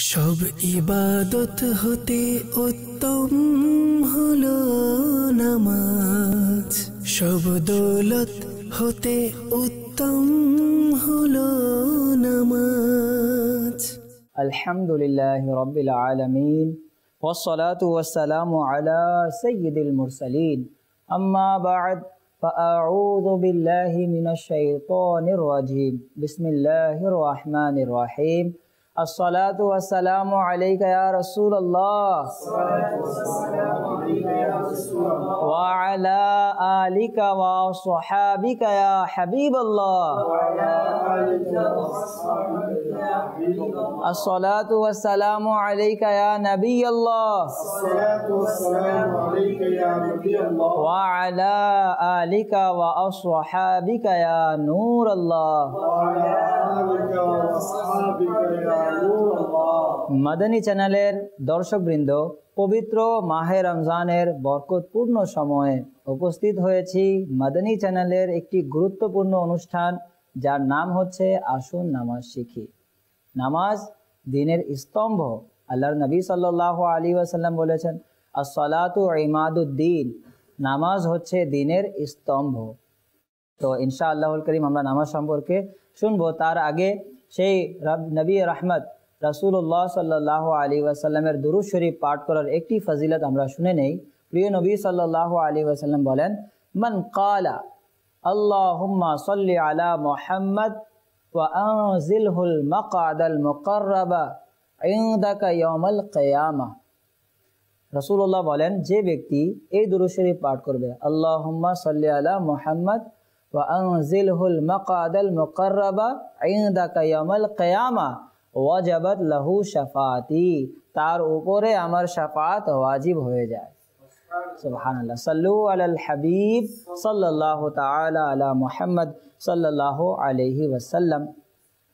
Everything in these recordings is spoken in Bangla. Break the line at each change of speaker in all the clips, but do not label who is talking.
সব ইবাদত হতে উত্তম হলো নামাজ, সব দৌলত হতে উত্তম হলো নামাজ।
আলহামদুলিল্লাহি রাব্বিল আলামিন ওয়াসসালাতু ওয়াসসালামু আলা সাইয়্যিদিল মুরসালিন, আম্মা বা'দ, ফাআউযু বিল্লাহি মিনাশ শাইতানির রাজীম। বিসমিল্লাহির রহমানির রহিম। আসসালাতু ওয়াসসালামু আলাইকা ইয়া রাসূলুল্লাহ ওয়া আলা আলিকা ওয়া আসহাবিকা ইয়া হাবিবাল্লাহ। আসসালাতু ওয়াসসালামু আলাইকা ইয়া নাবিয়াল্লাহ ওয়া আলা আলিকা ওয়া আসহাবিকা ইয়া নূরাল্লাহ। মাদানী চ্যানেলের দর্শকবৃন্দ, পবিত্র মাহে রমজানের বরকতপূর্ণ সময়ে উপস্থিত হয়েছি মাদানী চ্যানেলের একটি গুরুত্বপূর্ণ অনুষ্ঠান, যার নাম হচ্ছে আসুন নামাজ শিখি। নামাজ দ্বীনের স্তম্ভ। আল্লাহর নবী সাল্লাল্লাহু আলাইহি ওয়াসাল্লাম বলেছেন, আস-সালাতু ইমাদুদ্দীন, নামাজ হচ্ছে দ্বীনের স্তম্ভ। তো ইনশাআল্লাহুল কারীম আমরা নামাজ সম্পর্কে শুনবো। তার আগে সেই নবী রহমত রাসূলুল্লাহ সাল্লাল্লাহু আলাইহি ওয়াসাল্লামের দুরূদ শরীফ পাঠ করার একটি ফজিলত আমরা শুনে নেই। প্রিয় নবী সাল্লাল্লাহু আলাইহি ওয়াসাল্লাম বলেন, মান ক্বালা আল্লাহুম্মা সাল্লি আলা মুহাম্মদ ওয়া আনজিলহুল মাকআদাল মুকাররাবা ইনদাকা ইয়াউমাল কিয়ামাহ। রাসূলুল্লাহ বলেন, যে ব্যক্তি এই দুরূদ শরীফ পাঠ করবে, আল্লাহুম্মা সাল্লি আলা মুহাম্মদ ওয়া আনজিলহুল মাকআদাল মুকাররাবা ইনদাকা ইয়াউমাল কিয়ামাহ ওয়াজাবাত লাহু শাফাআতি, তার উপরে আমার শাফাআত ওয়াজিব হয়ে যায়। সুবহানাল্লাহ। সাল্লু আলাল হাবিব সাল্লাল্লাহু তাআলা আলা মুহাম্মদ সাল্লাল্লাহু আলাইহি ওয়াসাল্লাম।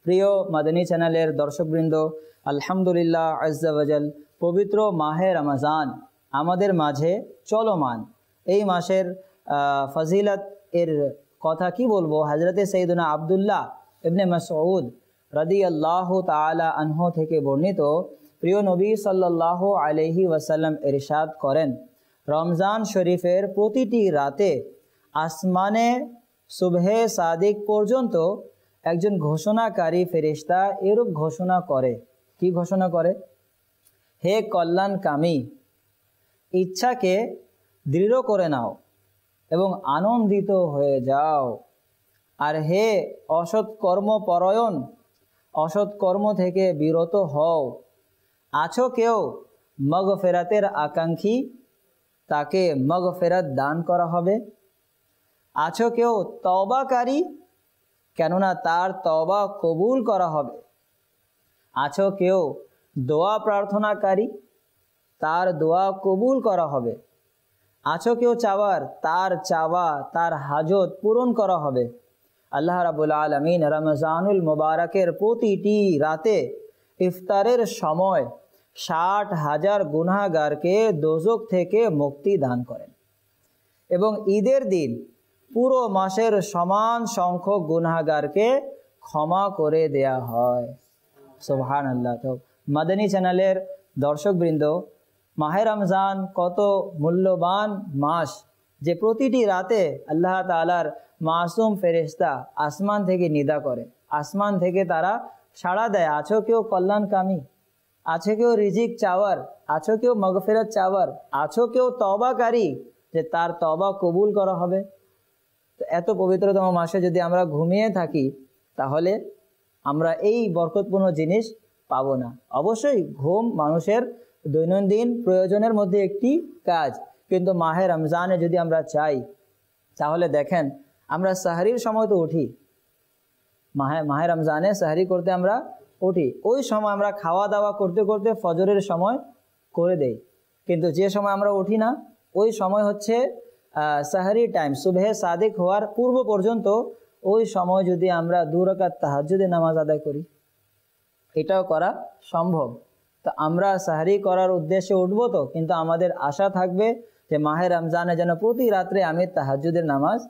প্রিয় মাদানী চ্যানেলের দর্শকবৃন্দ, আলহামদুলিল্লাহ আজ্জা ওয়াজাল, পবিত্র মাহে রমজান আমাদের মাঝে চলমান। এই মাসের ফজিলত এর কথা কি বলবো। হযরতে সাইয়্যিদুনা আব্দুল্লাহ ইবনে মাসউদ রাদিয়াল্লাহু তাআলা আনহু থেকে বর্ণিত, প্রিয় নবী সাল্লাল্লাহু আলাইহি ওয়াসাল্লাম ইরশাদ করেন, রমজান শরীফের প্রতিটি রাতে আসমানে সুবহে সাদিক পর্যন্ত একজন ঘোষণাকারী ফেরেশতা এরূপ ঘোষণা করে। কি ঘোষণা করে? হে কল্যাণকামী, ইচ্ছাকে দৃঢ় করে নাও এবং আনন্দিত হয়ে যাও। আর হে অসৎ কর্মপরায়ণ, অসৎ কর্ম থেকে বিরত হও। আছো কেউ মাগফিরাতের আকাঙ্ক্ষী, তাকে মাগফিরাত দান করা হবে। আছো কেউ তওবাকারী, কেননা তার তওবা কবুল করা হবে। আছো কেউ দোয়া প্রার্থনাকারী, তার দোয়া কবুল করা হবে। আছো কেউ চাওয়ার, তার চাওয়া, তার হাজত পূরণ করা হবে। আল্লাহ রাব্বুল আলামিন রমজানুল মুবারকের প্রতিটি রাতে ইফতারের সময় 60,000 গুনাহগারকে দোজখ থেকে মুক্তি দান করেন এবং ঈদের দিন পুরো মাসের সমান সংখ্যক গুনাহগারকে ক্ষমা করে দেয়া হয়। সুবহানাল্লাহ। তো মাদানী চ্যানেলের দর্শকবৃন্দ, মাহে রমজান কত মূল্যবান মাস, যে প্রতিটি রাতে আল্লাহ তাআলার মাসুম ফেরেশতা আসমান থেকে নিদা করে, আসমান থেকে তারা সাড়া দেয়। আছো কেউ কল্যাণকামী, আছে কেউ রিজিক চাওয়ার, আছো কেউ মাগফিরাত চাওয়ার, আছো কেউ তওবাকারী, যে তার তওবা কবুল করা হবে। তো এত পবিত্রতম মাসে যদি আমরা ঘুমিয়ে থাকি, তাহলে আমরা এই বরকতপূর্ণ জিনিস পাবো না। অবশ্যই ঘুম মানুষের দৈনন্দিন প্রয়োজনের মধ্যে একটি কাজ, কিন্তু মাহে রমজানে যদি আমরা চাই, তাহলে দেখেন আমরা সাহরির সময় তো উঠি, মাহে রমজানে সাহরি করতে আমরা উঠি, ওই সময় আমরা খাওয়া দাওয়া করতে করতে ফজরের সময় করে দেই। কিন্তু যে সময় আমরা উঠি না, ওই সময় হচ্ছে সাহরি টাইম, সুবহে সাদিক হওয়ার পূর্ব পর্যন্ত। ওই সময় যদি আমরা 2 রাকাত তাহাজ্জুদের নামাজ আদায় করি, এটাও করা সম্ভব। তো আমরা সাহরি করার উদ্দেশ্যে উঠবো তো, কিন্তু আমাদের আশা থাকবে যে মাহে রমজানে যেন প্রতি রাত্রে আমি তাহাজ্জুদের নামাজ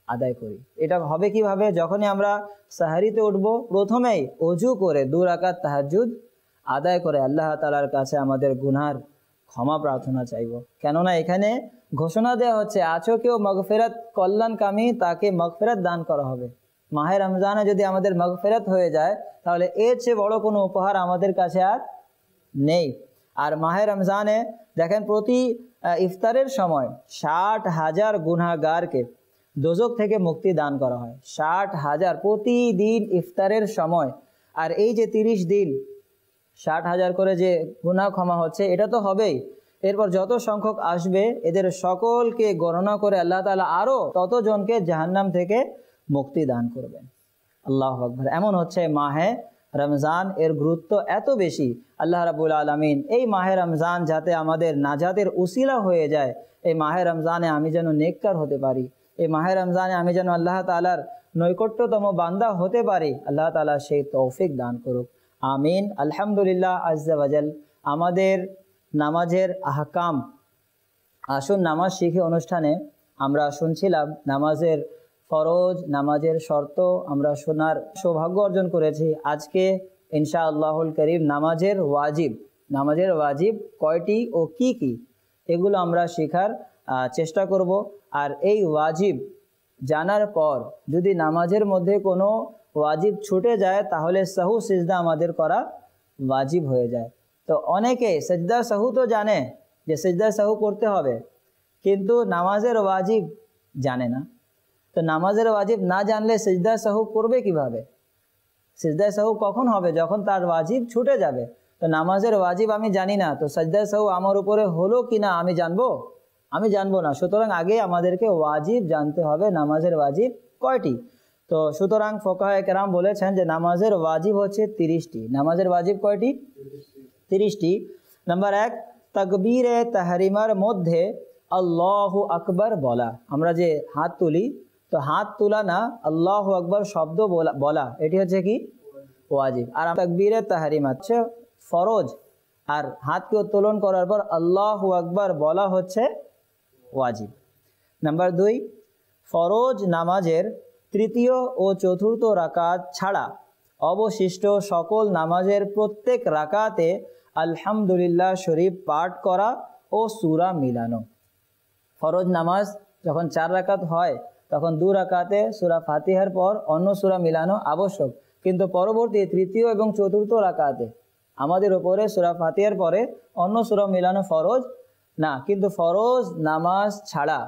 আদায় করি। এটা হবে কিভাবে? যখনই আমরা সাহারিতে উঠব, প্রথমেই অজু করে 2 রাকাত তাহাজ্জুদ আদায় করে আল্লাহ তাআলার কাছে আমাদের গুনার ক্ষমা প্রার্থনা চাইব। কেননা এখানে ঘোষণা দেওয়া হচ্ছে, আছো কেউ মাগফিরাত কল্যাণকামী, তাকে মাগফিরাত দান করা হবে। মাহে রমজানে যদি আমাদের মাগফিরাত হয়ে যায়, তাহলে এর চেয়ে বড় কোনো উপহার আমাদের কাছে আর নেই। আর মাহে রমজানে দেখেন, প্রতি ইফতারের সময় 60,000 গুনাহগারকে দোজখ থেকে মুক্তি দান করা হয়। 60,000 প্রতিদিন ইফতারের সময়। আর এই যে 30 দিন 60,000 করে যে গুনাহ ক্ষমা হচ্ছে, এটা তো হবেই। এরপর যত সংখ্যক আসবে, এদের সকলকে গণনা করে আল্লাহ তাআলা আরও ততজনকে জাহান্নাম থেকে মুক্তি দান করবেন। আল্লাহু আকবার। এমন হচ্ছে মাহে রমজান, এর গুরুত্ব এত বেশি। আল্লাহ রাব্বুল আলামিন এই মাহে রমজান যাতে আমাদের নাজাতের উসিলা হয়ে যায়, এই মাহে রমজানে আমি যেন নেককার হতে পারি, এই মাহে রমজানে আমি যেন আল্লাহ তাআলার নৈকট্যতম বান্দা হতে পারি, আল্লাহ তাআলা সেই তৌফিক দান করুক। আমিন। আলহামদুলিল্লাহ আজ্জা ওয়াজাল। আমাদের নামাজের আহকাম, আসুন নামাজ শিখে অনুষ্ঠানে আমরা শুনছিলাম নামাজের ফরজ, নামাজের শর্ত আমরা শোনার সৌভাগ্য অর্জন করেছি। আজকে ইনশাআল্লাহুল করিম নামাজের ওয়াজিব কয়টি ও কি কি, এগুলো আমরা শেখার চেষ্টা করব। আর এই ওয়াজিব জানার পর যদি নামাজের মধ্যে কোনো ওয়াজিব ছুটে যায়, তাহলে সাহু সিজদা আমাদের করা ওয়াজিব হয়ে যায়। তো অনেকে সিজদা সাহু তো জানে যে সিজদা সাহু করতে হবে, কিন্তু নামাজের ওয়াজিব জানে না। তো নামাজের ওয়াজিব না জানলে সিজদা সাহু করবে কিভাবে? সিজদা সাহু কখন হবে? যখন তার ওয়াজিব ছুটে যাবে। তো নামাজের ওয়াজিব আমি জানি না, তো সিজদা সাহু আমার উপরে হলো কিনা আমি জানবো না। সুতরাং আগে আমাদেরকে ওয়াজিব জানতে হবে, নামাজের ওয়াজিব কয়টি। তো সুতরাং ফুকাহায়ে কেরাম বলেছেন যে নামাজের ওয়াজিব হচ্ছে 30টি। নামাজের ওয়াজিব কয়টি? 30টি। নাম্বার 1, তাকবীরে তাহরিমার মধ্যে আল্লাহু আকবার বলা। আমরা যে হাত তুলি, তো হাত তোলা না, আল্লাহু আকবার শব্দ বলা, এটি হচ্ছে কি? ওয়াজিব। আর তাকবীরে তাহরিমা হচ্ছে ফরজ, আর হাতকে উত্তোলন করার পর আল্লাহু আকবার বলা হচ্ছে ওয়াজিব। নাম্বার 2, ফরজ নামাজের তৃতীয় ও চতুর্থ রাকাত ছাড়া অবশিষ্ট সকল নামাজের প্রত্যেক রাকাতে আলহামদুলিল্লাহ শরীফ পাঠ করা ও সূরা মিলানো। ফরজ নামাজ যখন 4 রাকাত হয়, তখন 2 রাকাতে সূরা ফাতিহার পর অন্য সূরা মিলানো আবশ্যক। কিন্তু পরবর্তী তৃতীয় এবং চতুর্থ রাকাতে আমাদের উপরে সূরা ফাতিহার পরে অন্য সূরা মিলানো ফরজ না। কিন্তু ফরজ নামাজ ছাড়া,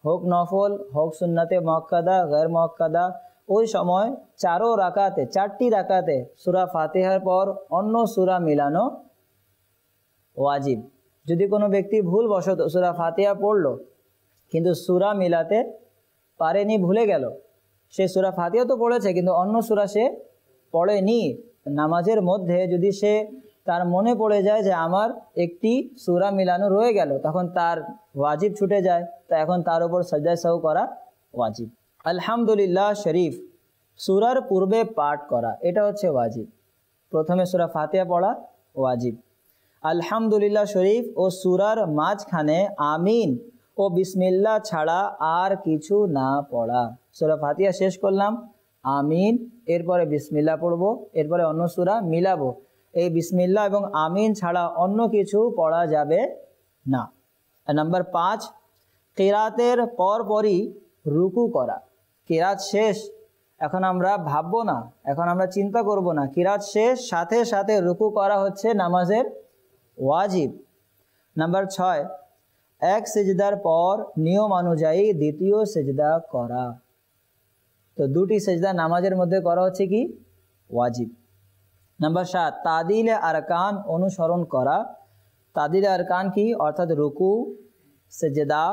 হোক নফল হোক সুন্নাতে মুআক্কাদা গैर মুআক্কাদা, ওই সময় 4টি রাকাতে সূরা ফাতিহার পর অন্য সূরা মিলানো ওয়াজিব। যদি কোনো ব্যক্তি ভুলবশত সূরা ফাতিহা পড়লো কিন্তু সূরা মিলাতে পারেনি, ভুলে গেল, সে সূরা ফাতিহা তো পড়েছে কিন্তু অন্য সূরা সে পড়েনি, নামাজের মধ্যে যদি সে তার মনে পড়ে যায় যে আমার একটি সূরা মিলানো রয়ে গেল, তখন তার ওয়াজিব ছুটে যায়। তা এখন তার উপর সাজদা সাহু করা ওয়াজিব। আলহামদুলিল্লাহ শরীফ সূরার পূর্বে পাঠ করা, এটা হচ্ছে ওয়াজিব। প্রথমে সূরা ফাতিহা পড়া ওয়াজিব। আলহামদুলিল্লাহ শরীফ ও সূরার মাঝখানে আমিন ও বিসমিল্লাহ ছাড়া আর কিছু না পড়া। সূরা ফাতিহা শেষ করলাম, আমিন, এরপরে বিসমিল্লাহ পড়বো, এরপরে অন্য সূরা মিলাবো। এই বিসমিল্লাহ এবং আমিন ছাড়া অন্য কিছু পড়া যাবে না। নাম্বার 5, কিরাতের পরপরই রুকু করা। কিরাত শেষ, এখন আমরা ভাববো না, এখন আমরা চিন্তা করব না, কিরাত শেষ সাথে সাথে রুকু করা হচ্ছে নামাজের ওয়াজিব। নাম্বার 6, এক সিজদার পর নিয়ম অনুযায়ী দ্বিতীয় সিজদা করা। তো 2টি সিজদা নামাজের মধ্যে করা হচ্ছে কি? ওয়াজিব। নাম্বার 7, তাদিলে আরকান অনুসরণ করা। তাদিলে আরকান কি? অর্থাৎ রুকু, সিজদা,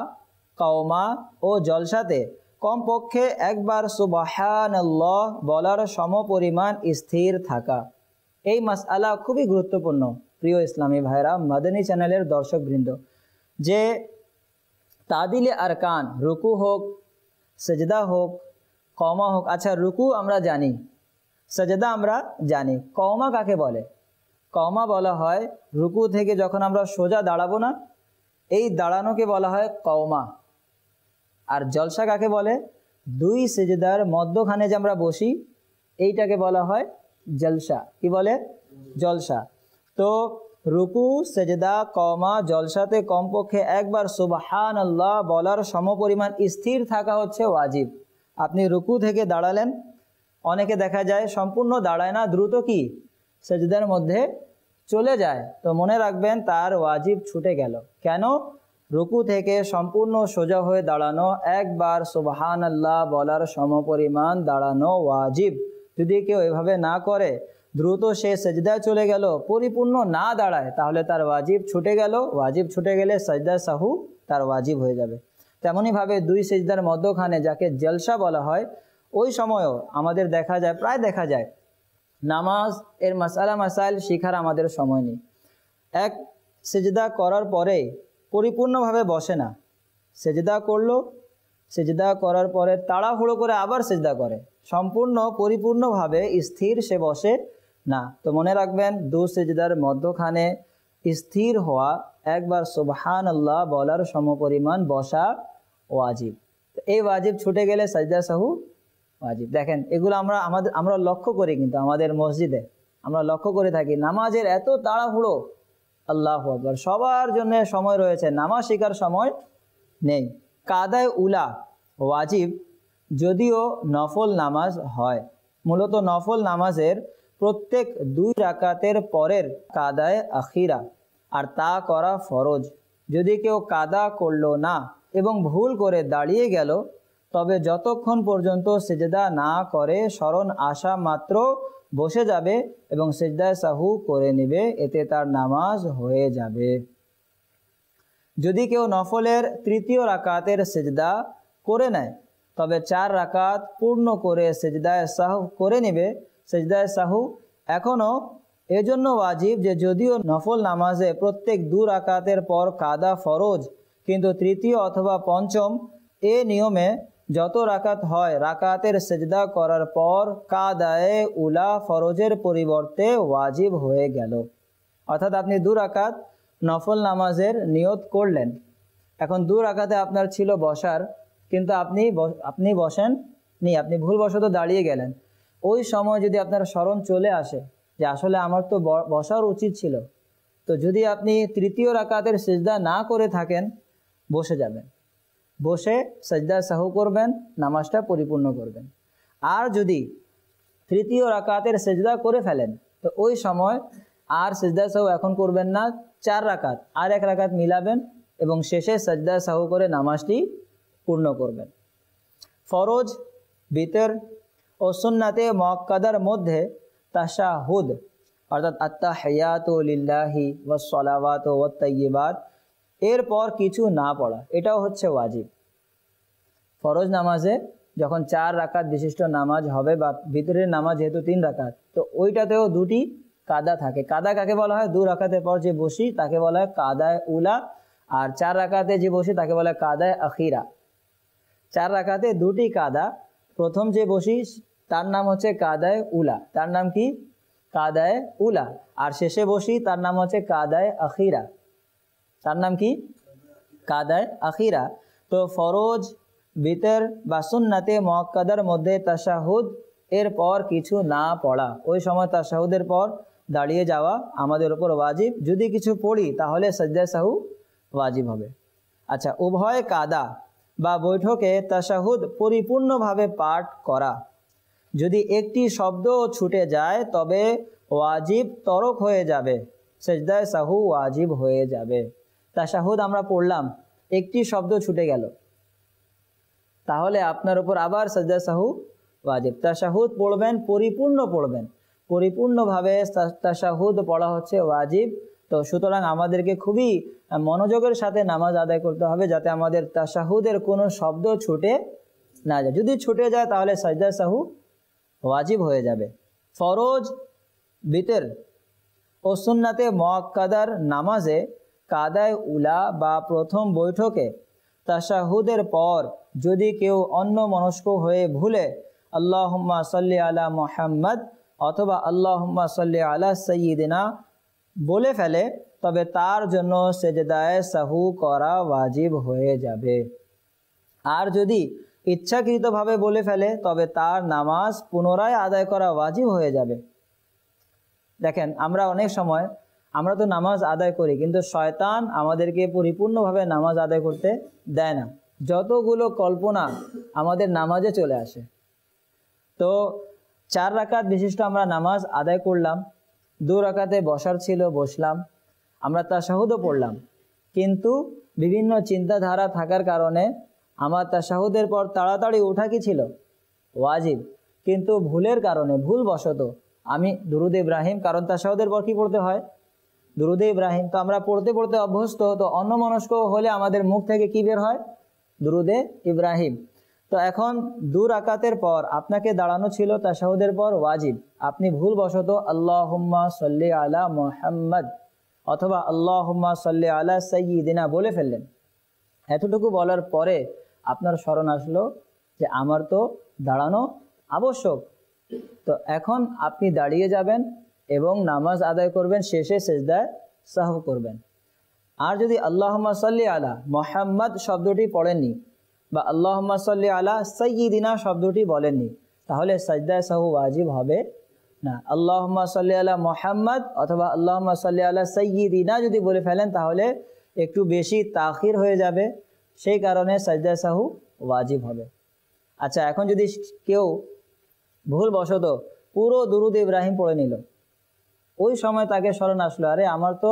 কওমা ও জলসাতে কমপক্ষে একবার সুবহানাল্লাহ বলার সমপরিমাণ স্থির থাকা। এই মাসআলা খুবই গুরুত্বপূর্ণ প্রিয় ইসলামী ভাইরা, মাদানী চ্যানেলের দর্শকবৃন্দ, যে তাদিলে আরকান, রুকু হোক, সিজদা হোক, কওমা হোক। আচ্ছা, রুকু আমরা জানি, সাজদা আমরা জানি, কওমা কাকে বলে? কওমা বলা হয় রুকু থেকে যখন আমরা সোজা দাঁড়াবো না, এই দাঁড়ানোকে বলা হয় কওমা। আর জলসা কাকে বলে? 2 সিজদার মধ্যখানে যে আমরা বসি, এইটাকে বলা হয় জলসা। কি বলে? জলসা। তো রুকু, সেজদা, কমা, জলসাতে কমপক্ষে একবার সুবহানাল্লাহ বলার সমপরিমাণ স্থির থাকা হচ্ছে ওয়াজিব। আপনি রুকু থেকে দাঁড়ালেন, অনেকে দেখা যায় সম্পূর্ণ দাঁড়ায় না, দ্রুত কি সেজদার মধ্যে চলে যায়, তো মনে রাখবেন তার ওয়াজিব ছুটে গেল। কেন? রুকু থেকে সম্পূর্ণ সোজা হয়ে দাঁড়ানো, একবার সুবহানাল্লাহ বলার সমপরিমাণ দাঁড়ানো ওয়াজিব। যদি কেউ এভাবে না করে, দ্রুত সে সেজদায় চলে গেল, পরিপূর্ণ না দাঁড়ায়, তাহলে তার ওয়াজিব ছুটে গেল। ওয়াজিব ছুটে গেলে সাজদা সাহু তার ওয়াজিব হয়ে যাবে। তেমনইভাবে দুই সেজদার মধ্যখানে যাকে জলসা বলা হয়, ওই সময়ও আমাদের দেখা যায়, প্রায় দেখা যায় নামাজ এর মাসালা মাসাইল শিখার আমাদের সময় নেই। এক সেজদা করার পরে পরিপূর্ণভাবে বসে না, সেজদা করলো, সেজদা করার পরে তাড়াহুড়ো করে আবার সেজদা করে, সম্পূর্ণ পরিপূর্ণভাবে স্থির সে বসে না। তো মনে রাখবেন দু সেজদার মধ্যখানে স্থির হওয়া, একবার সুবহানাল্লাহ বলার সমপরিমাণ বসা ওয়াজিব। এই ওয়াজিব ছুটে গেলে সাজদা সাহু ওয়াজিব। দেখেন এগুলো আমরা লক্ষ্য করি, কিন্তু আমাদের মসজিদে আমরা লক্ষ্য করে থাকি নামাজের এত তাড়াহুড়ো, আল্লাহু আকবার, সবার জন্য সময় রয়েছে, নামাজ শেখার সময় নেই। কাদায় উলা ওয়াজিব যদিও নফল নামাজ হয়, মূলত নফল নামাজের প্রত্যেক 2 রাকাতের পরের কাদায় আখিরা, আর তা করা ফরজ। যদি কেউ কাদা করলো না এবং ভুল করে দাঁড়িয়ে গেল, তবে যতক্ষণ পর্যন্ত সেজদা না করে স্মরণ আসা মাত্র বসে যাবে এবং সেজদায় সাহু করে নেবে, এতে তার নামাজ হয়ে যাবে। যদি কেউ নফলের 3য় রাকাতের সেজদা করে নেয়, তবে 4 রাকাত পূর্ণ করে সেজদায় সাহু করে নেবে। সেজদায় সাহু এখনও এজন্য ওয়াজিব যে যদিও নফল নামাজে প্রত্যেক 2 রাকাতের পর কাদা ফরজ, কিন্তু 3য় অথবা 5ম এ নিয়মে যত রাকাত হয়, রাকাতের সেজদা করার পর কাদায়ে উলা ফরজের পরিবর্তে ওয়াজিব হয়ে গেল। অর্থাৎ আপনি 2 রাকাত নফল নামাজের নিয়ত করলেন, এখন 2 রাকাতে আপনার ছিল বসার, কিন্তু আপনি বসেন নি, আপনি ভুলবশত দাঁড়িয়ে গেলেন। ওই সময় যদি আপনার স্মরণ চলে আসে যে আসলে আমার তো বসার উচিত ছিল, তো যদি আপনি 3য় রাকাতের সেজদা না করে থাকেন, বসে যাবেন, বসে সেজদা সাহু করবেন, নামাজটা পরিপূর্ণ করবেন। আর যদি 3য় রাকাতের সেজদা করে ফেলেন, তো ওই সময় আর সেজদা সাহু এখন করবেন না, 4 রাকাত আর 1 রাকাত মিলাবেন এবং শেষে সেজদা সাহু করে নামাজটি পূর্ণ করবেন। ফরজ, বিতর ও সুন্নাতে মুআক্কাদার মধ্যে তাশাহুদ অর্থাৎ আত্তাহিয়াতু লিল্লাহি ওয়াস সালাওয়াতু ওয়াত তাইয়্যিবাত এরপর কিছু না পড়া, এটাও হচ্ছে ওয়াজিব। ফরজ নামাজে যখন 4 রাকাত বিশিষ্ট নামাজ হবে, বা ভিতরের নামাজ যেহেতু 3 রাকাত, তো ওইটাতেও 2টি কাদা থাকে। কাদা কাকে বলা হয়? 2 রাকাতের পর যে বসি তাকে বলা হয় কাদায় উলা, আর 4 রাকাতে যে বসি তাকে বলা হয় কাদায় আখিরা। 4 রাকাতে 2টি কাদা, প্রথম যে বসি তার নাম হচ্ছে কাদায় উলা, তার নাম কি? কাদায় উলা। আর শেষে বসি তার নাম হচ্ছে কাদায় আখিরা, তার নাম কি? কাদায় আখিরা। তো ফরজ, বিতর বা সুন্নাতে মুআক্কাদার মধ্যে তাশাহুদ এরপর কিছু না পড়া, ওই সময় তাশাহুদের পর দাঁড়িয়ে যাওয়া আমাদের উপর ওয়াজিব। যদি কিছু পড়ি তাহলে সাজদা সাহু ওয়াজিব হবে। আচ্ছা, উভয় কাদা বা বৈঠকে তাশাহুদ পরিপূর্ণভাবে পাঠ করা, যদি একটি শব্দ ছুটে যায় তবে ওয়াজিব তরক হয়ে যাবে, সেজদায় সাহু ওয়াজিব হয়ে যাবে। তাশাহুদ আমরা পড়লাম, একটি শব্দ ছুটে গেল, তাহলে আপনার উপর আবার সেজদা সাহু ওয়াজিব। তাশাহুদ পড়বেন, পরিপূর্ণ পড়বেন, পরিপূর্ণভাবে তাশাহুদ পড়া হচ্ছে ওয়াজিব। তো সুতরাং আমাদেরকে খুবই মনোযোগের সাথে নামাজ আদায় করতে হবে, যাতে আমাদের তাশাহুদের কোনো শব্দ ছুটে না যায়। যদি ছুটে যায় তাহলে সাজদা সাহু ওয়াজিব হয়ে যাবে। ফরজ, বিতর ও সুন্নাতে মুআক্কাদার নামাজে কাদায় উলা বা প্রথম বৈঠকে তাশাহুদের পর যদি কেউ অন্য মনস্ক হয়ে ভুলে আল্লাহুম্মা সাল্লি আলা মুহাম্মদ অথবা আল্লাহুম্মা সাল্লি আলা সাইয়্যিদিনা বলে ফেলে, তবে তার জন্য সেজদায়ে সাহু করা ওয়াজিব হয়ে যাবে। আর যদি ইচ্ছাকৃতভাবে বলে ফেলে তবে তার নামাজ পুনরায় আদায় করা ওয়াজিব হয়ে যাবে। দেখেন, আমরা অনেক সময় আমরা তো নামাজ আদায় করি, কিন্তু শয়তান আমাদেরকে পরিপূর্ণভাবে নামাজ আদায় করতে দেয় না। যতগুলো কল্পনা আমাদের নামাজে চলে আসে। তো 4 রাকাত বিশিষ্ট আমরা নামাজ আদায় করলাম, 2 রাকাতে বসার ছিল, বসলাম, আমরা তাশাহুদও পড়লাম, কিন্তু বিভিন্ন চিন্তাধারা থাকার কারণে আমার তাশাহুদের পর তাড়াতাড়ি ওঠা কি ছিল? ওয়াজিব। কিন্তু ভুলের কারণে, ভুলবশত আমি দুরুদ ইব্রাহিম, কারণ তাশাহুদের পর কি পড়তে হয়? দুরুদে ইব্রাহিম। তো আমরা পড়তে পড়তে অভ্যস্ত, তো অন্যমনস্ক হলে আমাদের মুখ থেকে কি বের হয়? দুরুদে ইব্রাহিম। তো এখন 2 রাকাতের পর আপনাকে দাঁড়ানো ছিল তাশাহুদের পর ওয়াজিব, আপনি ভুলবশত আল্লাহুম্মা সাল্লি আলা মুহাম্মদ অথবা আল্লাহুম্মা সাল্লি আলা সাইয়্যিদিনা বলে ফেললেন। এতটুকু বলার পরে আপনার স্মরণ আসলো যে আমার তো দাঁড়ানো আবশ্যক। তো এখন আপনি দাঁড়িয়ে যাবেন এবং নামাজ আদায় করবেন, শেষে সিজদায় সাহু করবেন। আর যদি আল্লাহুম্মা সাল্লি আলা মুহাম্মদ শব্দটি পড়েননি বা আল্লাহুম্মা সাল্লি আলা সাইয়্যিদিনা শব্দটি বলেননি, তাহলে সাজদায় সাহু ওয়াজিব হবে না। আল্লাহুম্মা সাল্লি আলা মুহাম্মদ অথবা আল্লাহুম্মা সাল্লি আলা সাইয়্যিদিনা যদি বলে ফেলেন তাহলে একটু বেশি তাখির হয়ে যাবে, সেই কারণে সাজদায় সাহু ওয়াজিব হবে। আচ্ছা, এখন যদি কেউ ভুলবশত পুরো দুরুদ ইব্রাহিম পড়ে নিল, ওই সময় তাকে স্মরণ আসলো আরে আমার তো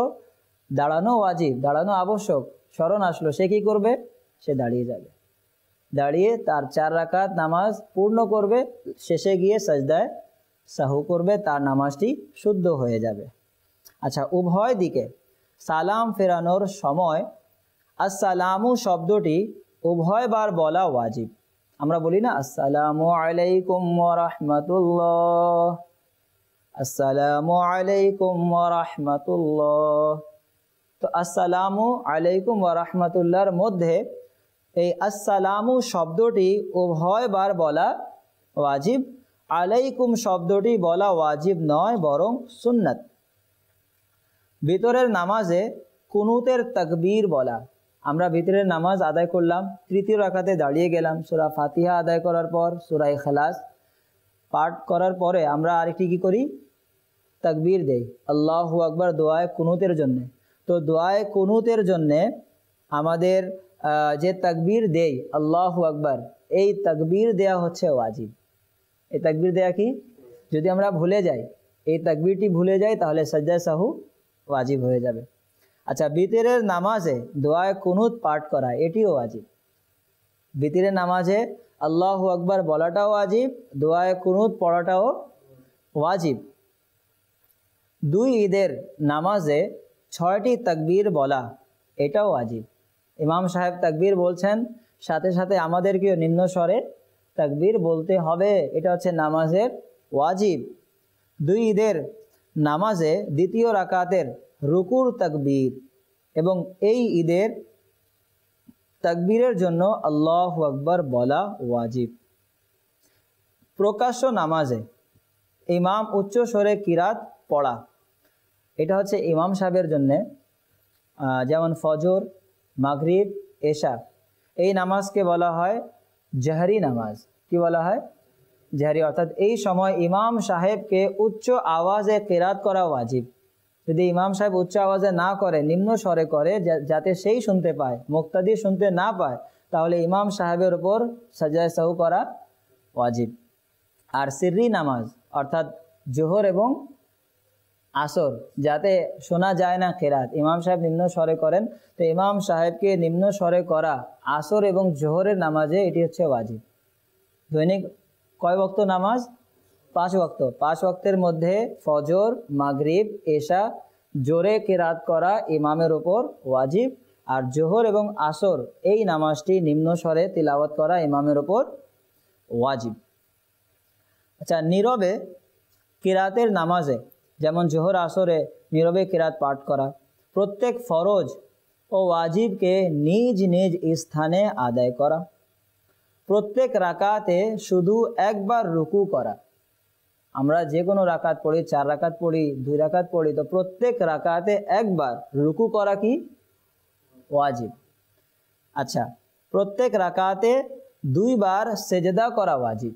দাঁড়ানো ওয়াজিব, দাঁড়ানো আবশ্যক, স্মরণ আসলো, সে কি করবে? সে দাঁড়িয়ে যাবে, দাঁড়িয়ে তার 4 রাকাত নামাজ পূর্ণ করবে, শেষে গিয়ে সাজদায় সাহু করবে, তার নামাজটি শুদ্ধ হয়ে যাবে। আচ্ছা, উভয় দিকে সালাম ফেরানোর সময় আসসালামু শব্দটি উভয়বার বলা ওয়াজিব। আমরা বলি না আসসালামু আলাইকুম ওয়া রাহমাতুল্লাহ, আসসালামু আলাইকুম ওয়া রাহমাতুল্লাহ। তো আসসালামু আলাইকুম ওয়া রাহমাতুল্লাহর মধ্যে এই আসসালামু শব্দটি উভয়বার বলা ওয়াজিব, আলাইকুম শব্দটি বলা ওয়াজিব নয়, বরং সুন্নাত। ভিতরের নামাজে কুনুতের তাকবীর বলা। আমরা ভিতরের নামাজ আদায় করলাম, 3য় রাকাতে দাঁড়িয়ে গেলাম, সূরা ফাতিহা আদায় করার পর সূরা ইখলাস পাঠ করার পরে আমরা আরেকটি কি করি? তাকবীর দেই, আল্লাহু আকবার, দোয়ায়ে কুনুতের জন্য। তো দোয়ায়ে কুনুতের জন্যে আমাদের যে তাকবীর দেই আল্লাহু আকবার, এই তাকবীর দেয়া হচ্ছে ওয়াজিব। এই তাকবীর দেয়া কি? যদি আমরা ভুলে যাই, এই তাকবীরটি ভুলে যাই, তাহলে সাজদায়ে সাহু ওয়াজিব হয়ে যাবে। আচ্ছা, বিতরের নামাজে দোয়ায়ে কুনুত পাঠ করা এটিও ওয়াজিব। বিতরের নামাজে আল্লাহু আকবার বলাটাও ওয়াজিব, দোয়ায়ে কুনুত পড়াটাও ওয়াজিব। 2 ঈদের নামাজে 6টি তাকবীর বলা এটাও ওয়াজিব। ইমাম সাহেব তাকবীর বলছেন, সাথে সাথে আমাদেরকেও নিম্ন স্বরে তাকবীর বলতে হবে, এটা হচ্ছে নামাজের ওয়াজিব। 2 ঈদের নামাজে 2য় রাকাতের রুকুর তাকবীর এবং এই ঈদের তাকবীরের জন্য আল্লাহু আকবার বলা ওয়াজিব। প্রকাশ্য নামাজে ইমাম উচ্চ স্বরে কিরাত পড়া, এটা হচ্ছে ইমাম সাহেবের জন্যে, যেমন ফজর, মাগরিব, এশা, এই নামাজকে বলা হয় জাহরি নামাজ। কি বলা হয়? জাহরি, অর্থাৎ এই সময় ইমাম সাহেবকে উচ্চ আওয়াজে কিরাত করা ওয়াজিব। যদি ইমাম সাহেব উচ্চ আওয়াজে না করে, নিম্ন স্বরে করে, যাতে সেই শুনতে পায়, মুক্তাদি শুনতে না পায়, তাহলে ইমাম সাহেবের উপর সাজদায়ে সাহু করা ওয়াজিব। আর সিররি নামাজ অর্থাৎ জোহর এবং আসর, যাতে শোনা যায় না কিরাত, ইমাম সাহেব নিম্ন স্বরে করেন, তো ইমাম সাহেবকে নিম্ন স্বরে করা আসর এবং জোহরের নামাজে এটি হচ্ছে ওয়াজিব। দৈনিক কয় ওয়াক্ত নামাজ? 5 ওয়াক্ত। 5 ওয়াক্তের মধ্যে ফজর, মাগরিব, এশা জোরে কিরাত করা ইমামের ওপর ওয়াজিব, আর জোহর এবং আসর এই নামাজটি নিম্ন স্বরে তিলাওয়াত করা ইমামের ওপর ওয়াজিব। আচ্ছা, নীরবে কিরাতের নামাজে, যেমন জোহর আসরে নীরবে কিরাত পাঠ করা, প্রত্যেক ফরজ ও ওয়াজিবকে নিজ নিজ স্থানে আদায় করা, প্রত্যেক রাকাতে শুধু একবার রুকু করা। আমরা যে কোনো রাকাত পড়ি, 4 রাকাত পড়ি, 2 রাকাত পড়ি, তো প্রত্যেক রাকাতে একবার রুকু করা কি ওয়াজিব। আচ্ছা, প্রত্যেক রাকাতে 2 বার সেজদা করা ওয়াজিব,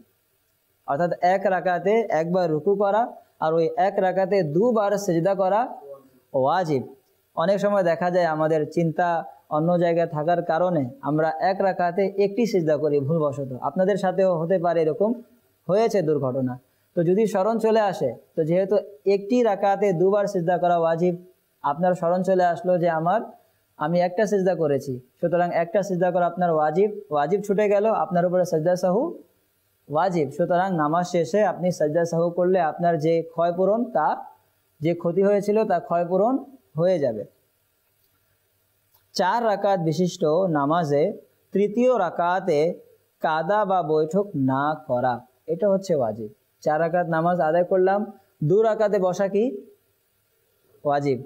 অর্থাৎ 1 রাকাতে একবার রুকু করা আর ওই 1 রাকাতে 2 বার সেজদা করা ওয়াজিব। অনেক সময় দেখা যায় আমাদের চিন্তা অন্য জায়গায় থাকার কারণে আমরা এক রাকাতে একটি সিজদা করি ভুলবশত। আপনাদের সাথেও হতে পারে, এরকম হয়েছে দুর্ঘটনা। তো যদি স্মরণ চলে আসে, তো যেহেতু একটি রাকাতে দুবার সিজদা করা ওয়াজিব, আপনার স্মরণ চলে আসলো যে আমি একটা সিজদা করেছি, সুতরাং একটা সিজদা করা আপনার ওয়াজিব ছুটে গেল, আপনার উপরে সাজদা সাহু ওয়াজিব। সুতরাং নামাজ শেষে আপনি সাজদা সাহু করলে আপনার যে ক্ষয়পূরণ, তা যে ক্ষতি হয়েছিল তা ক্ষয়পূরণ হয়ে যাবে। 4 রাকাত বিশিষ্ট নামাজে তৃতীয় রাকাতে কাদা বা বৈঠক না করা, এটা হচ্ছে ওয়াজিব। 4 রাকাত নামাজ আদায় করলাম, 2 রাকাতে বসা কি ওয়াজিব,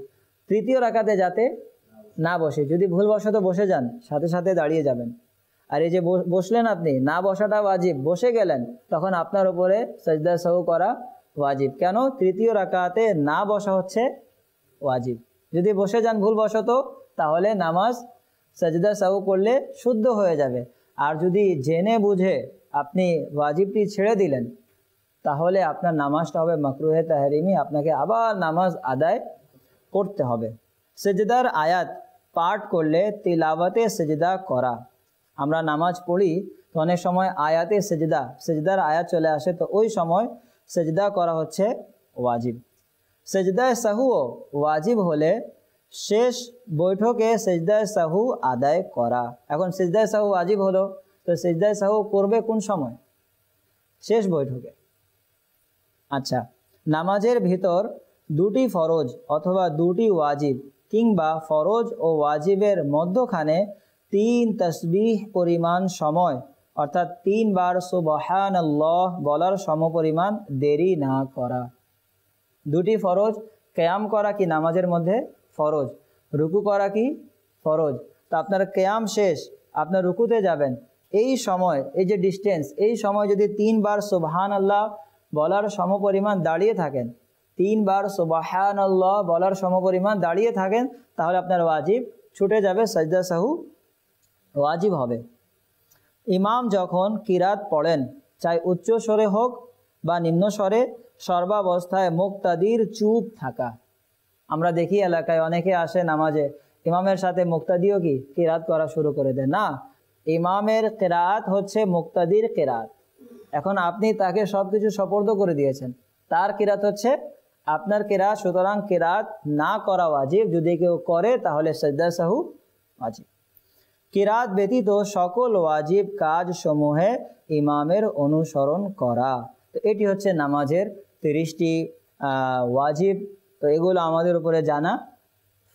তৃতীয় রাকাতে যাতে না বসে। যদি ভুলবশত বসে যান, সাথে সাথে দাঁড়িয়ে যাবেন। আর এই যে বসলেন আপনি, না বসাটা ওয়াজিব, বসে গেলেন, তখন আপনার উপরে সাজদা সাহু করা ওয়াজিব। কেন? তৃতীয় রাকাতে না বসা হচ্ছে ওয়াজিব। যদি বসে যান ভুলবশত, তাহলে নামাজ সাজদা সাহু করলে শুদ্ধ হয়ে যাবে। আর যদি জেনে বুঝে আপনি ওয়াজিবটি ছেড়ে দিলেন, তাহলে আপনার নামাজটা হবে মাকরুহে তাহরিমি, আপনাকে আবার নামাজ আদায় করতে হবে। সেজদার আয়াত পাঠ করলে তিলাওয়াতে সেজদা করা। আমরা নামাজ পড়ি তো অনেক সময় আয়াতে সেজদার আয়াত চলে আসে, তো ওই সময় সেজদা করা হচ্ছে ওয়াজিব। সেজদায় সাহুও ওয়াজিব হলে শেষ বৈঠকে সেজদায় সাহু আদায় করা। এখন সেজদায় সাহু ওয়াজিব হলো, তো সেজদায় সাহু করবে কোন সময়? শেষ বৈঠকে। আচ্ছা, নামাজের ভিতর 2টি ফরজ অথবা 2টি ওয়াজিব কিংবা ফরজ ও ওয়াজিবের মধ্যখানে 3 তাসবিহ পরিমাণ সময়, অর্থাৎ 3 বার সুবহানাল্লাহ বলার সমপরিমাণ দেরি না করা। 2টি ফরজ, কিয়াম করা কি নামাজের মধ্যে ফরজ, রুকু করা কি ফরজ। তো আপনার কিয়াম শেষ, আপনার রুকুতে যাবেন, এই সময়, এই যে ডিস্টেন্স, এই সময় যদি 3 বার সুবহানাল্লাহ বলার সমপরিমাণ দাঁড়িয়ে থাকেন, 3 বার সুবহানাল্লাহ বলার সমপরিমাণ দাঁড়িয়ে থাকেন, তাহলে আপনার ওয়াজিব ছুটে যাবে, সাজদা সাহু ওয়াজিব হবে। ইমাম যখন কিরাত পড়েন, চাই উচ্চ স্বরে হোক বা নিম্ন স্বরে, সর্বাবস্থায় মুক্তাদির চুপ থাকা। আমরা দেখি এলাকায় অনেকে আসে নামাজে, ইমামের সাথে মুক্তাদিও কি কিরাত করা শুরু করে দেয়। না, ইমামের কিরাত হচ্ছে মুক্তাদির কিরাত। এখন আপনি তাকে সব কিছু সুপর্দ করে দিয়েছেন, তার কিরাত হচ্ছে আপনার কিরাত, সুতরাং কিরাত না করা ওয়াজিব। যদি কেউ করে তাহলে সাজদা সাহু ওয়াজিব। কিরাত ব্যতীত সকল ওয়াজিব কাজ সমূহে ইমামের অনুসরণ করা। তো এটি হচ্ছে নামাজের 30টি ওয়াজিব। তো এগুলো আমাদের উপরে জানা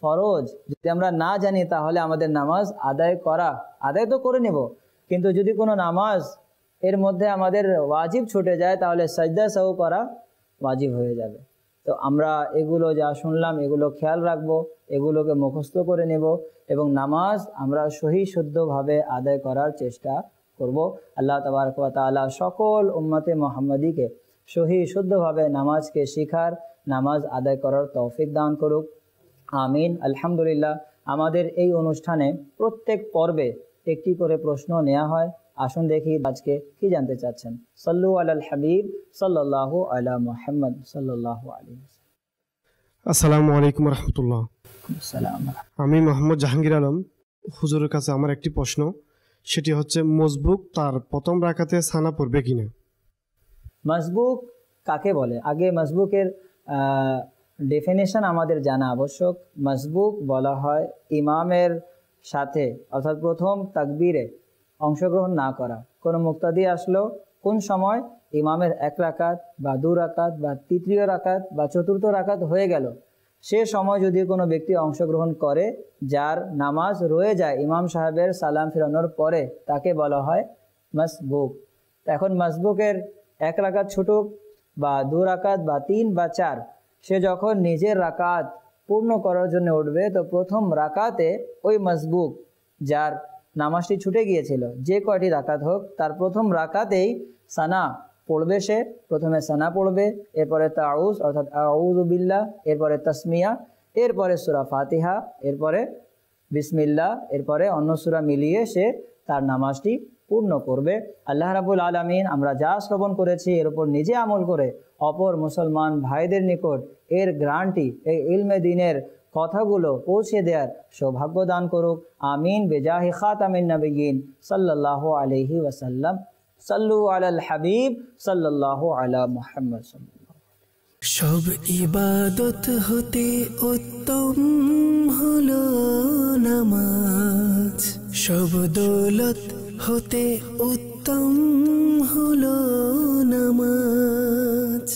ফরজ। যদি আমরা না জানি তাহলে আমাদের নামাজ আদায় তো করে নেব, কিন্তু যদি কোনো নামাজ এর মধ্যে আমাদের ওয়াজিব ছুটে যায়, তাহলে সাজদা সাহু করা ওয়াজিব হয়ে যাবে। তো আমরা এগুলো যা শুনলাম, এগুলো খেয়াল রাখবো, এগুলোকে মুখস্থ করে নেব এবং নামাজ আমরা সহি শুদ্ধভাবে আদায় করার চেষ্টা করব। আল্লাহ তাবারক ওয়া তাআলা সকল উম্মতে মুহাম্মাদিকে সহি শুদ্ধভাবে নামাজকে শিখার, নামাজ আদায় করার তৌফিক দান করুক, আমিন। আলহামদুলিল্লাহ, আমাদের এই অনুষ্ঠানে প্রত্যেক পর্বে একটি করে প্রশ্ন নেওয়া হয়। আসুন দেখি আজকে কি জানতে চাচ্ছেন। সাল্লু আলাল হাবিব সাল্লাল্লাহু আলা মুহাম্মদ সাল্লাল্লাহু আলাইহি ওয়াসাল্লাম।
আসসালামু আলাইকুম রাহমাতুল্লাহ।
আসসালাম।
আমি মোহাম্মদ জাহাঙ্গীর আলম। হুজুরের কাছে আমার একটি প্রশ্ন, সেটি হচ্ছে মসবুক তার প্রথম রাকাতে সানা পড়বে কিনা?
মসবুক কাকে বলে? আগে মসবুকের ডেফিনেশন আমাদের জানা আবশ্যক। মসবুক বলা হয় ইমামের সাথে, অর্থাৎ প্রথম তাকবীরে অংশগ্রহণ না করা। কোনো মুক্তাদি আসলো, কোন সময় ইমামের 1 রাকাত বা 2 রাকাত বা তৃতীয় রাকাত বা চতুর্থ রাকাত হয়ে গেল, সে সময় যদি কোনো ব্যক্তি অংশগ্রহণ করে, যার নামাজ রয়ে যায় ইমাম সাহেবের সালাম ফিরানোর পরে, তাকে বলা হয় মসবুক। এখন মসবুকের 1 রাকাত ছুটুক বা 2 রাকাত বা 3 বা 4, সে যখন নিজের রাকাত পূর্ণ করার জন্য উঠবে, তো প্রথম রাকাতে ওই মসবুক, যার নামাজটি ছুটে গিয়েছিল, যে কয়টি রাকাত হোক, তার প্রথম রাকাতেই সানা পড়বে। সে প্রথমে সানা পড়বে, এরপরে তাউজ অর্থাৎ আউযু বিল্লাহ, এরপরে তাসমিয়া, এরপরে সূরা ফাতিহা, এরপরে বিসমিল্লাহ, এরপরে অন্য সূরা মিলিয়ে সে তার নামাজটি পূর্ণ করবে। আল্লাহ রাব্বুল আলামিন আমরা যা শ্রবণ করেছি এর উপর নিজে আমল করে অপর মুসলমান ভাইদের নিকট এর গ্রান্টি, এই ইলমে দ্বীনের কথাগুলো পৌঁছে দেওয়ার সৌভাগ্য দান করুক। আমিন বেজাহি খাতামিন নবিয়্যিন সাল্লাল্লাহু আলাইহি ওয়াসাল্লাম। সাল্লু আলাল হাবিব সাল্লাল্লাহু আলা মুহাম্মদ।
সব ইবাদত হতে উত্তম হলো নামাজ, সব দৌলত হতে উত্তম হলো নামাজ।